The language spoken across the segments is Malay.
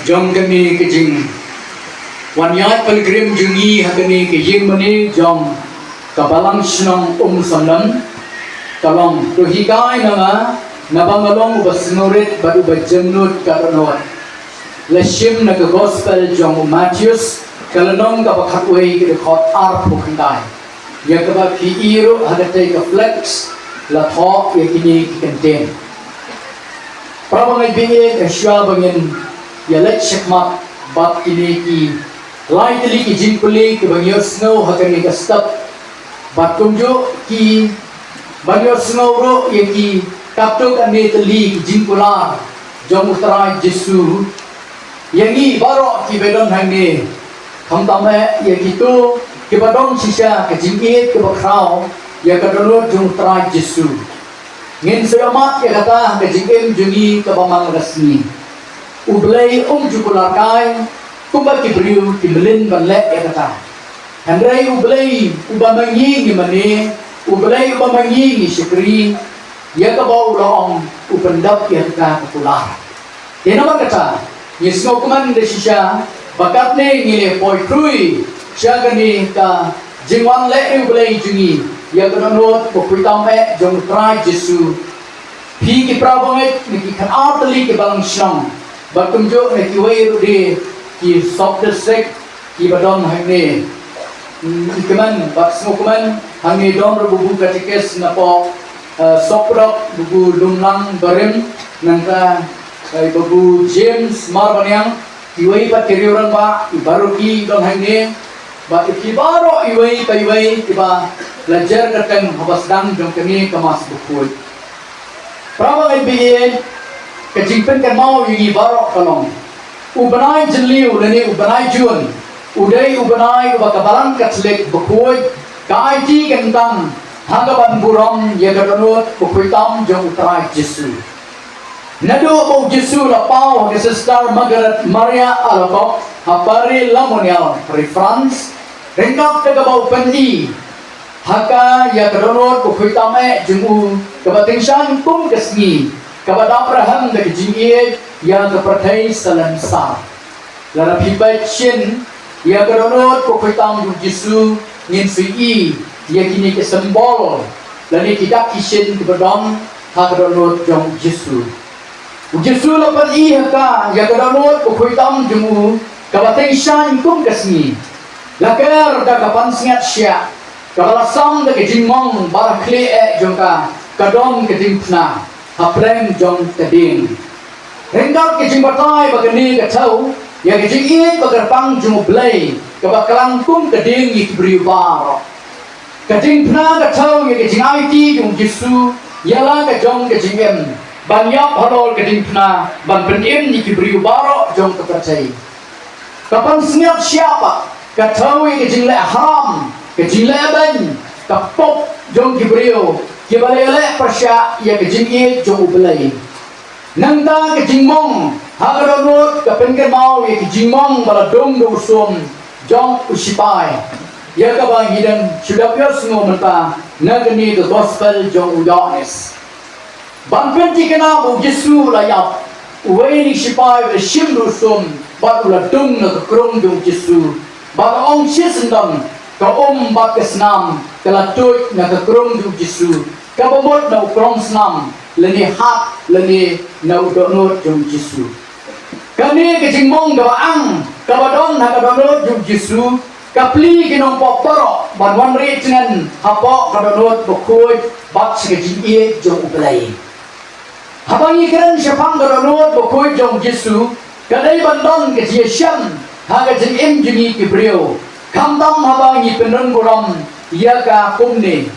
Jom kami kejing wanyat pilgrim jungi hakani kejing mani jom kabalang senang salam kalong tuhikai nanga nabangalong basnurit badu bajemnut karonot lesim naga gospel jom Matius kalanong kapakatway kidekot arpo kandai ya kaba piiro hadatai ka flex lathok yakini kikenten prabangai bingit asya bangin ya let shakmat bat kini ki lai tali ki jimpuli ki bangyo snow hakani ka stop bat kumjo ki bangyo snow ro ye ki kapto kani tali ki jimpula jom utara Jesu yangi baro ki bedon hangne khamtame ye ki to ki badong sisa ke jimpit ke bakrao ya kadolo jom utara Jesu ngin sayamat ya kata ke jimpim jungi ke bamang rasmi ublay jukularkai kumba kibriu kimlin banlek ya kata handrai ublay ubamangi ni mane ublay ubamangi ni syukri ya kabau ulong upendap ya kata popular ya nama kata yesno kuman de shisha bakat ne ngile poi krui syagani ka jingwan le ublay jungi ya kanonot pokuitam jong trai Jesu hi ki prabonget ni ki kan artali ki balang syang batunjuk ne kiwai rudi ki soft sek ki badon hangne ikeman bak smokuman hangne don bubu katikes napo soprok bubu lumlang barem nangka bubu James Marbanyang kiwai pat kiriuran ba ibaru ki don hangne ba ikibaro iwai pa iwai kiba belajar katang habasdang jong kami kemas bukul prawa ibien kejimpen kan mau yugi barok kalong ubanai jeliu leni ubanai jun udai ubanai ubakabalan katlik bukoi kaiji kentang hagaban buram ya gadanut bukuitam jong utara Jesu nado mau Jesu lapau ke sister Margaret Maria Alakok hapari lamonial reference rengkap ke bau pendi haka ya gadanut bukuitam jong kebatingsan kum kesni kepada Abraham dari jingiet yang kepercayai salamsa. Lara pibat shin yang keronot kokitang Yesu ngin sui yang kini ke simbol lani tidak kishin kebedam hak keronot jong Yesu. Yesu lapan haka yang keronot kokitang jemu kebateng shan kum kesni. Lakar da kapan singat syak kabalasam da kejingmong barakle jongka kadom kedimpna haprem jong teding hendak kejing batai bagani katau ya kejing it bagarpang jumublay kabakalang kum keding ikbri bar kejing pna katau ya kejing IT jong Jesu yala ka jong kejing em banyap halol kejing pna ban penim ikbri bar jong kepercayai kapan senyap siapa katau ya kejing le haram kejing le ban kapop jong kibrio kibalele persya ya kejing jong ublay nang ta ke jingmong hagaronot ka penken mau ye ke jingmong bala dong do som jong usipai ya ka ba hidan sudah pios ngomenta nagani the gospel jong udanes ban penti kana bu Yesu la yap weni sipai be sim do som ba ula dong na krong jong Yesu ba ong sisendam ka bat kesnam kala toy na ka krong jong Yesu ka bomot na krong snam leni hat leni na udonot jong Yesu kani ke jingmong ga ang ka badon na ka donot jong Yesu kapli kinong poporo ban wan ri cinen hapo ka donot bokoi bat ke jing jong uplai habangi keren syapang ka donot bokoi jong Yesu kadai bandon ke siam haga jing em jungi ke brio kamdam habangi penon goram ia ka kumne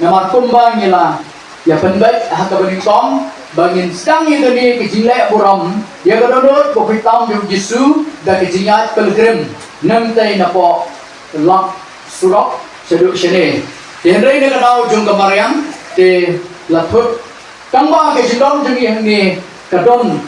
nama kumbang ila ya penbaik haka beningkong bangin sedang itu ni kejilek buram ya kadodot ko fitam jong Yesu da kejingat pilgrim namtai napo lak surok seduk sene henry ne kadau jong kamariang te lathut kangba ke jindong jong ni kadon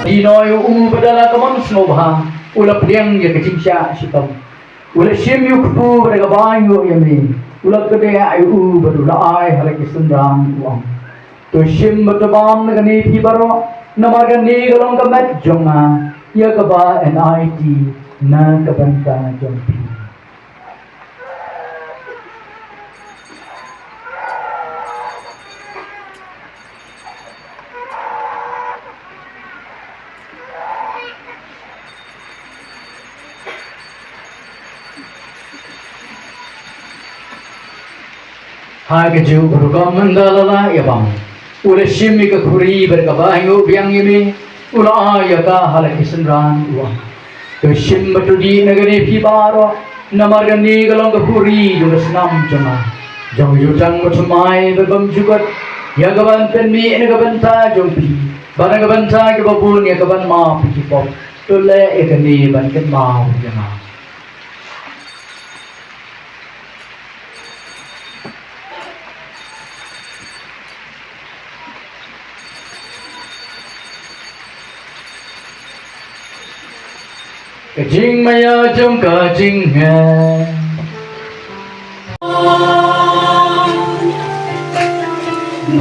Dinoy badala kamon snobha ula priang ya kecimsya sitam ula sim yu kupu berga banyu yami ula kede ayu badula ai halaki sundang uang to sim batabam nagani pi baro namaga ni galong kamet jonga ya kaba NIT na kabanta jompi hai keju berukam mandala ya bang ula shimi ka khuri berkabayo biang yimi ula ya ka halaki sendran uang to shim batudi nagani pibaro namargani galong ka khuri yung snam jama jong yutang matumai bebam jugat ya gaban penmi nagabanta jompi bana gabanta ke babun ya gaban ma pipop to le ekani ban ken ma jama Jing maya trong cả jing hè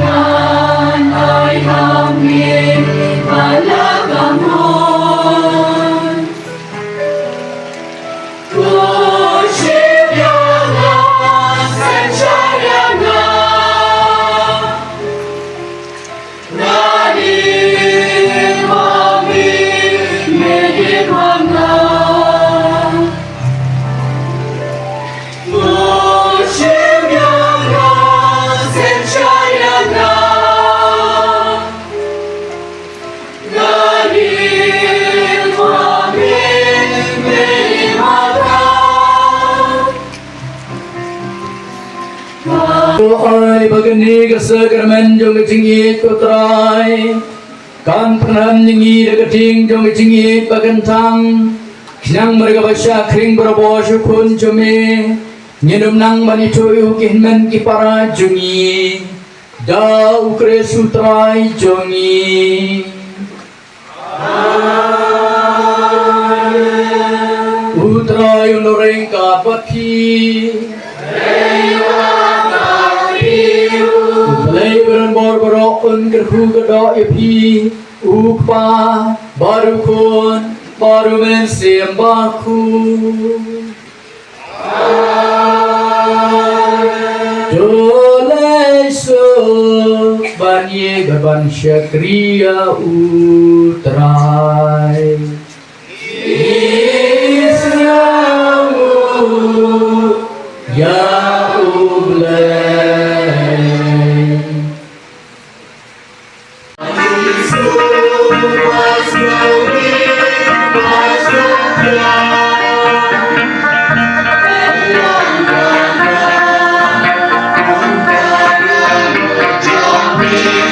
nan ai ham ye malagamon ko shiyanga sanchayanga nani mami medimanga Ai bagani kesakramen jong kecingit kotrai kan pernah nyingi deketing jong kecingit bagantang kinang mereka baca kering berabo syukun jome nyenum nang bani toyu kihmen kipara jungi da ukre sutrai jongi utrai unoreng kapati Lebaran bor un kerhu kedo ipi ukpa baru kon baru men siam baku Doleso banye gaban syakria utrai Isramu ya ublay Be